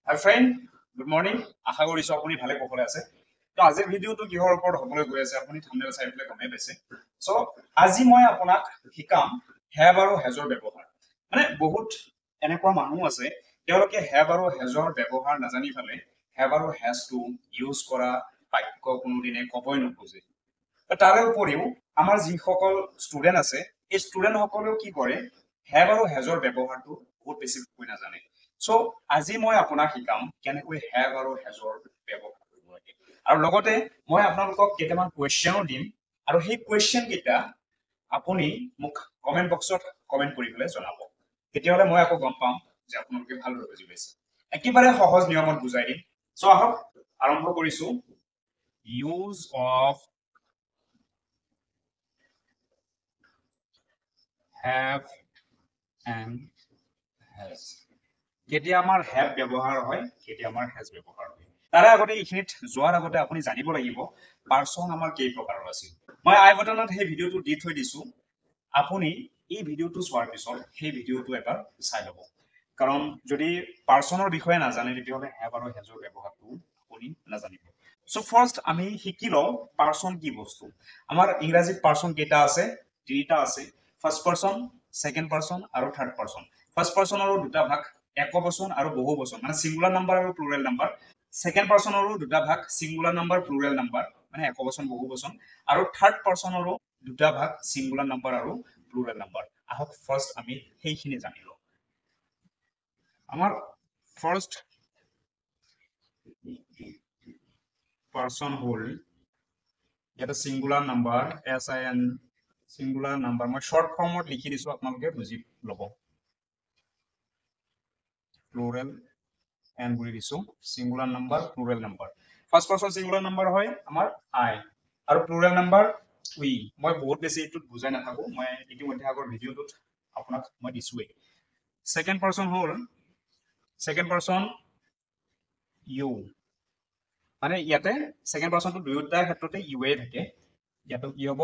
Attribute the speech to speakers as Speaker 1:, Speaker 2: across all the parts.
Speaker 1: Hi friend, good morning. আশা কৰিছো আপুনি ভালে কুশলে আছে। তো আজিৰ ভিডিওটো কিহৰ ওপৰত হ'বলৈ গৈ আছে আপুনি থাম্বনেল চাই পেলাই গমেই পাইছে। সো আজি মই আপোনাক শিকাম have আৰু has ৰ ব্যৱহাৰ। মানে বহুত এনেকুৱা মানুহ আছে তেওঁলোকে have আৰু has ৰ ব্যৱহাৰ নাজানি ফালে have আৰু has টো ইউজ কৰা বাক্য কোনোদিনে ক'বই নোখোজে। তাৰে উপৰিও আমাৰ যিসকল ষ্টুডেন্ট আছে এই ষ্টুডেন্ট সকলেও কি কৰে have আৰু has ৰ ব্যৱহাৰটো বহুত বেছিকৈ নাজানে। সো আজি মই আপোনাক শিকাম কেনেকৈ have আৰু has ৰ ব্যৱহাৰ কৰিব লাগে আৰু লগতে মই আপোনালোকক কেইটামান কুৱেশ্যনো দিম আৰু সেই কুৱেশ্যন কেইটা আপুনি মোক কমেন্ট বক্সত কমেন্ট কৰি পেলাই জনাব। তেতিয়াহ'লে মই আকৌ গম পাম যে আপোনালোকে ভালদৰে বুজি পাইছে। একেবাৰে সহজ নিয়মত বুজাই দিম। সো আহক আৰম্ভ কৰিছো। Use of have and has কেতিয়া আমাৰ have ব্যৱহাৰ হয় কেতিয়া আমাৰ has ব্যৱহাৰ হয় তাৰে আগতে এইখিনিত যোৱাৰ আগতে আপুনি জানিব লাগিব পাৰ্চন আমাৰ কেই প্ৰকাৰৰ আছিল। মই আই বাটনত সেই ভিডিওটো দি থৈ দিছো, আপুনি এই ভিডিওটো চোৱাৰ পিছত সেই ভিডিওটো এবাৰ চাই ল'ব। কাৰণ যদি পাৰ্চনৰ বিষয়ে নাজানে তেতিয়াহ'লে have আৰু has ৰ ব্যৱহাৰটো আপুনি নাজানিব। সো ফাৰ্ষ্ট আমি শিকি লওঁ পাৰ্চন কি বস্তু। আমাৰ ইংৰাজীত পাৰ্চন কেইটা আছে? তিনিটা আছে। ফাৰ্ষ্ট পাৰ্চন, ছেকেণ্ড পাৰ্চন আৰু থাৰ্ড পাৰ্চন। ফাৰ্ষ্ট পাৰ্চনৰো দুটা ভাগ, একবচন আৰু বহুবচন মানে সিঙ্গুলাৰ নাম্বাৰ আৰু প্লুৰেল নাম্বাৰ। ছেকেণ্ড পাৰ্চনৰো দুটা ভাগ, সিঙ্গুলাৰ নাম্বাৰ প্লুৰেল নাম্বাৰ মানে একবচন বহুবচন আৰু থাৰ্ড পাৰ্চনৰো দুটা ভাগ, সিঙ্গুলাৰ নাম্বাৰ আৰু প্লুৰেল নাম্বাৰ। আহক ফাৰ্ষ্ট আমি সেইখিনি জানি লওঁ। আমাৰ ফাৰ্ষ্ট পাৰ্চন হ'ল এটা singular number SIN singular number মই শৰ্ট ফৰ্মত লিখি দিছো আপোনালোকে বুজি ল'ব। প্লুৰেল এন বুলি দিছো singular number plural number. First person singular number হয় আমাৰ I আৰু প্লুৰেল নাম্বাৰ উই। মই বহুত বেছি এইটোত বুজাই নাথাকো, মই ইতিমধ্যে আগৰ ভিডিওটোত আপোনাক মই দিছোৱেই। ছেকেণ্ড পাৰ্চন হ'ল ছেকেণ্ড পাৰ্চন ইউ মানে ইয়াতে ছেকেণ্ড পাৰ্চনটো দুয়োটাৰ ক্ষেত্ৰতে ইউএ থাকে। ইয়াতো কি হ'ব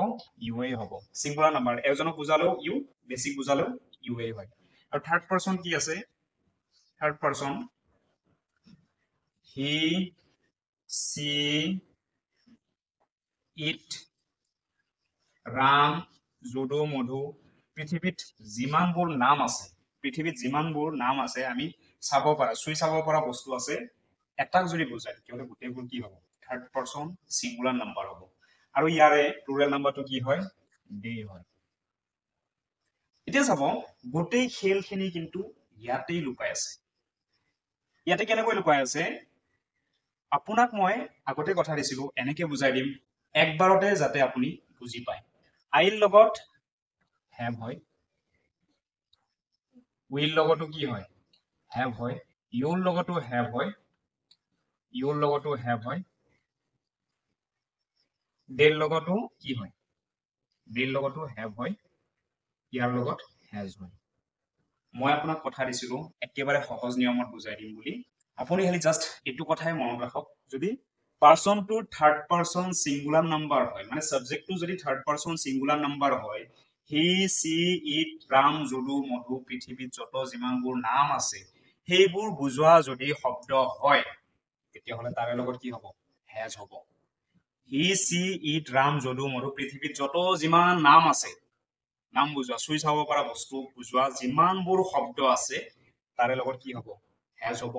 Speaker 1: ইউএ হ'ব। সিঙ্গুলাৰ নাম্বাৰ এজনক বুজালেও ইউ, বেছিক বুজালেও ইউএ হয়। আৰু থাৰ্ড পাৰ্চন কি আছে? Third person he, she, it, Ram, Jadu, Madhu. পৃথিৱীত যিমানবোৰ নাম আছে আমি চাব পৰা চুই চাব পৰা বস্তু আছে এটাক যদি বুজায় তেতিয়াহ'লে গোটেইবোৰ কি হ'ব? থাৰ্ড পাৰ্চন সিঙ্গুলাৰ নাম্বাৰ হ'ব। আৰু ইয়াৰে প্লুৰেল নাম্বাৰটো কি হয়? দে হয়। এতিয়া চাব গোটেই খেলখিনি কিন্তু ইয়াতেই লুকাই আছে। ইয়াতে কেনেকৈ লুকাই আছে আপোনাক মই আগতে কথা দিছিলো এনেকে বুজাই দিম একবাৰতে যাতে আপুনি বুজি পায়। আইৰ লগত have হয়, উইল লগতো কি হয়? have হয়। ইউৰ লগতো have হয়, ইউৰ লগতো have হয়। দেৰ লগতো কি হয়? দেৰ লগতো have হয়। ইয়াৰ লগত has হয়। মই আপোনাক কথা দিছিলো একেবাৰে সহজ নিয়মত বুজাই দিম বুলি। আপুনি খালি জাষ্ট এইটো কথাই মনত ৰাখক, যদি পাৰ্চনটো থাৰ্ড পাৰ্চন সিঙ্গুলাৰ নাম্বাৰ হয় মানে সাবজেক্টটো যদি থাৰ্ড পাৰ্চন সিঙ্গুলাৰ নাম্বাৰ হয়, হি, সি, ইট, ৰাম, যদু, মধু, পৃথিৱীত যত যিমানবোৰ নাম আছে সেইবোৰ বুজোৱা যদি শব্দ হয় তেতিয়াহ'লে তাৰে লগত কি হ'ব? has হ'ব। হি, সি, ইট, ৰাম, যদু, মধু, পৃথিৱীত যত যিমান নাম আছে, নাম বুজোৱা চুই চাব পৰা বস্তু বুজোৱা যিমানবোৰ শব্দ আছে তাৰে লগত কি হ'ব? has হ'ব।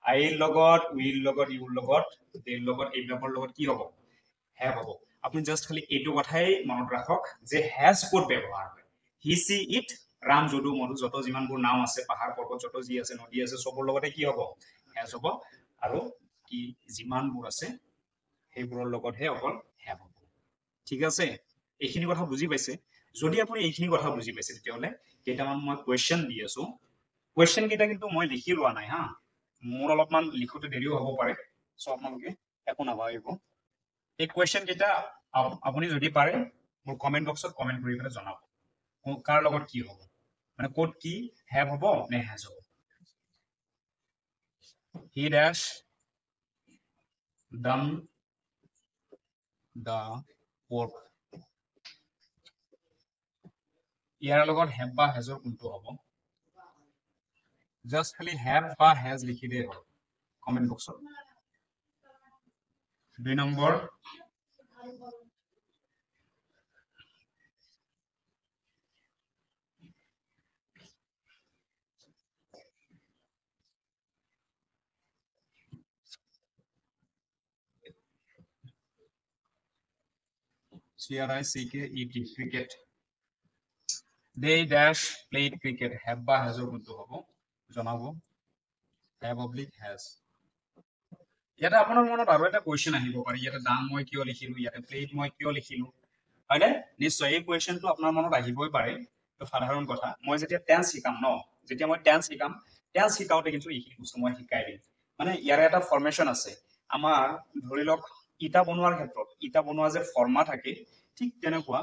Speaker 1: আইৰ লগত, উইৰ লগত, ইউৰ লগত, দেৰ লগত এইবিলাকৰ লগত কি হ'ব? have হ'ব। আপুনি জাষ্ট খালি এইটো কথাই মনত ৰাখক যে has ক'ত ব্যৱহাৰ হয়। হি, সি, ইট, ৰাম, যদু, মধু যত যিমানবোৰ নাম আছে, পাহাৰ পৰ্বত যত যি আছে, নদী আছে, চবৰ লগতে কি হ'ব? has হ'ব। আৰু কি যিমানবোৰ আছে সেইবোৰৰ লগতহে অকল have হ'ব। ঠিক আছে, এইখিনি কথা বুজি পাইছে? যদি আপুনি এইখিনি কথা বুজি পাইছে তেতিয়াহ'লে কেইটামান মই কুৱেশ্যন দি আছো। কুৱেশ্যন কেইটা কিন্তু মই লিখি লোৱা নাই হা, মোৰ অলপমান লিখোতে দেৰিও হ'ব পাৰে। সো আপোনালোকে একো নাভাবিব। এই কুৱেশ্যন কেইটা আপুনি যদি পাৰে মোৰ কমেন্ট বক্সত কমেন্ট কৰি পেলাই জনাব কাৰ লগত কি হ'ব, মানে ক'ত কি have হ'ব নে has হ'ব। He dash done the work। ইয়াৰ লগত have বা has ৰ কোনটো হ'ব? জাষ্ট খালি have বা has লিখিলেই হ'ল। কমেন্ট বক্সত 2 number CRICKET cricket they dash played cricket have বা has কোনটো হ'ব জনাব have oblique has ইয়াতে আপোনাৰ মনত আৰু এটা কোৱেশ্চন আহিব পাৰে ইয়াতে ডান মই কিয় লিখিলো ইয়াতে প্লেট মই কিয় লিখিলো হয়নে নিশ্চয় এই কোৱেশ্চনটো আপোনাৰ মনত আহিবই পাৰে তো সাধাৰণ কথা মই যেতিয়া টেন্স শিকাম ন যেতিয়া মই টেন্স শিকাওতে কিন্তু এইখিনি বস্তু মই শিকাই দিম মানে ইয়াৰে এটা ফৰ্মেশন আছে আমাৰ ধৰি লওক ইটা বনোৱাৰ ক্ষেত্ৰত ইটা বনোৱা যে ফৰ্মা থাকে ঠিক তেনেকুৱা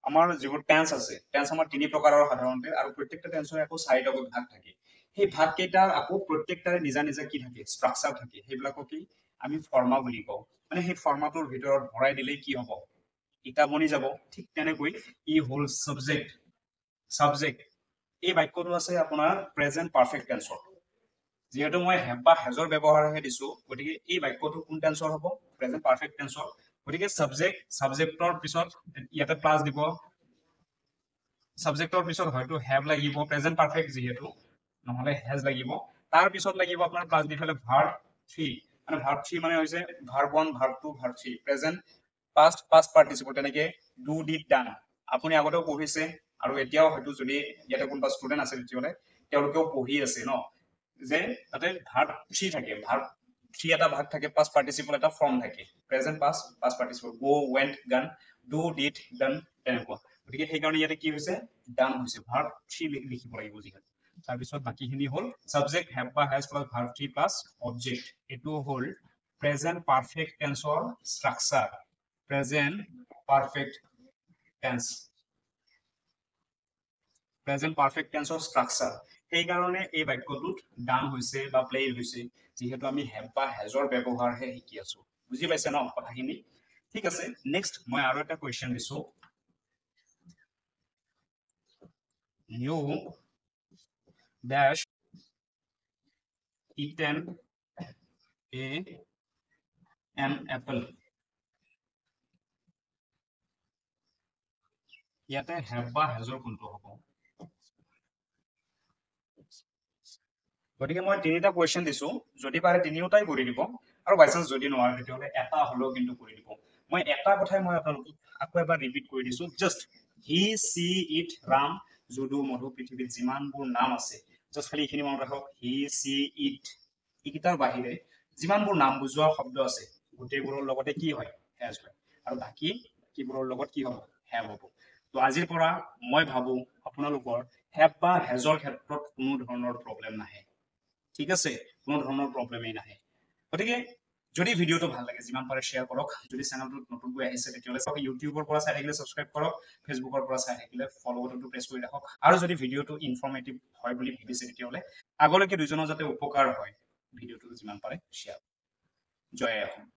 Speaker 1: আমাৰ যিবোৰ টেন্স আছে টেন্স আমাৰ তিনি প্ৰকাৰৰ সাধাৰণতে আৰু প্ৰত্যেকটা টেন্সৰ আকৌ চাৰিটা ভাগ থাকে সেই ভাগ কেইটাৰ আকৌ প্ৰত্যেকটাৰে নিজা নিজা কি থাকে ষ্ট্ৰাকচাৰ থাকে সেইবিলাকক কি আমি ফৰ্মা বুলি কওঁ মানে সেই ফৰ্মাটোৰ ভিতৰত ভৰাই দিলে কি হ'ব ইটা বনি যাব ঠিক তেনেকৈ ই হ'ল সাবজেক্ট এই বাক্যটো আছে আপোনাৰ প্ৰেজেন্ট পাৰফেক্ট টেন্সৰ যেহেতু মই হেভ বা হেজৰ ব্যৱহাৰহে দিছো গতিকে এই বাক্যটো কোন টেন্সৰ হ'ব প্ৰেজেন্ট পাৰফেক্ট টেন্সৰ গতিকে সাবজেক্টৰ পিছত ইয়াতে প্লাস দিব সাবজেক্টৰ পিছত হয়তো হেভ লাগিব প্ৰেজেন্ট পাৰফেক্ট যেহেতু নহলে হেজ লাগিব তাৰ পিছত লাগিব আপোনাৰ প্লাস দি থলে ভাৰ্ব 3 মানে ভাৰ্ব 3 মানে হৈছে verb 1 verb 2 verb 3 present past participle তেনেকে do did done আপুনি আগতেও পঢ়িছে আৰু এতিয়াও হয়তো যদি ইয়াতে কোনবা ষ্টুডেন্ট আছে তেতিয়ালে তেওঁলোকেও পঢ়ি আছে ন যে তাতে ভাৰ্ব 3 থাকে ভাৰ্ব 3 এটা ভাগ থাকে past participle এটা ফৰ্ম থাকে present past participle go went gone do did done তেনেকুৱা গতিকে সেই কাৰণে ইয়াতে কি হৈছে done হৈছে ভাৰ্ব 3 লিখিব লাগিব যিহেতু তাৰ পিছত বাকিখিনি হ'ল সাবজেক্ট have বা has plus verb 3 plus object এটো হ'ল প্ৰেজেন্ট পাৰফেক্ট টেন্সৰ structure present perfect tense or structure সেই কাৰণে এই বাক্যটোত ডান হৈছে বা প্লে হৈছে যেহেতু আমি have বা hasৰ ব্যৱহাৰহে শিকি আছো বুজি পাইছে ন কথাখিনি ঠিক আছে নেক্সট মই আৰু এটা কোৱেশ্চন দিছো you dash eaten an apple ইয়াতে have বা hasৰ কোনটো হ'ব গতিকে মই তিনিটা কোৱেশ্চন দিছো যদি পাৰে তিনিওটাই কৰি দিব আৰু বাইচান্স যদি নোৱাৰে তেতিয়াহলে এটা হলেও কিন্তু কৰি দিব মই এটা কথাই মই আপোনালোকক আকৌ এবাৰ ৰিপিট কৰি দিছো just he she it Ram Jadu Madhu পৃথিৱীত যিমানবোৰ নাম আছে জাস্ট খালি এইখিনি মনত ৰাখক হি সি ইট এইকেইটাৰ বাহিৰে যিমানবোৰ নাম বুজোৱা শব্দ আছে গোটেইবোৰৰ লগতে কি হয় হেজ হয় আৰু বাকি কিবোৰৰ লগত কি হ'ব হেভ হ'ব তো আজিৰ পৰা মই ভাবো আপোনালোকৰ হেভ বা হেজৰ ক্ষেত্ৰত কোনো ধৰণৰ প্ৰব্লেম নাহে ঠিক আছে কোনো ধৰণৰ প্ৰব্লেমই নাহে গতিকে যদি ভিডিওটো ভাল লাগে যিমান পাৰে শেয়াৰ কৰক যদি চেনেলটো নতুনকৈ আহিছে তেতিয়াহলে সব ইউটিউবৰ পৰা চাই থাকিলে সাবস্ক্ৰাইব কৰক ফেসবুকৰ পৰা চাই থাকিলে ফলো বাটনটো প্ৰেছ কৰি ৰাখক আৰু যদি ভিডিওটো ইনফৰমেটিভ হয় বুলি ভাবিছে তেতিয়াহলে আগলৈকে দুজনৰ যাতে উপকাৰ হয় ভিডিওটো যিমান পাৰে শেয়াৰ জয় অসম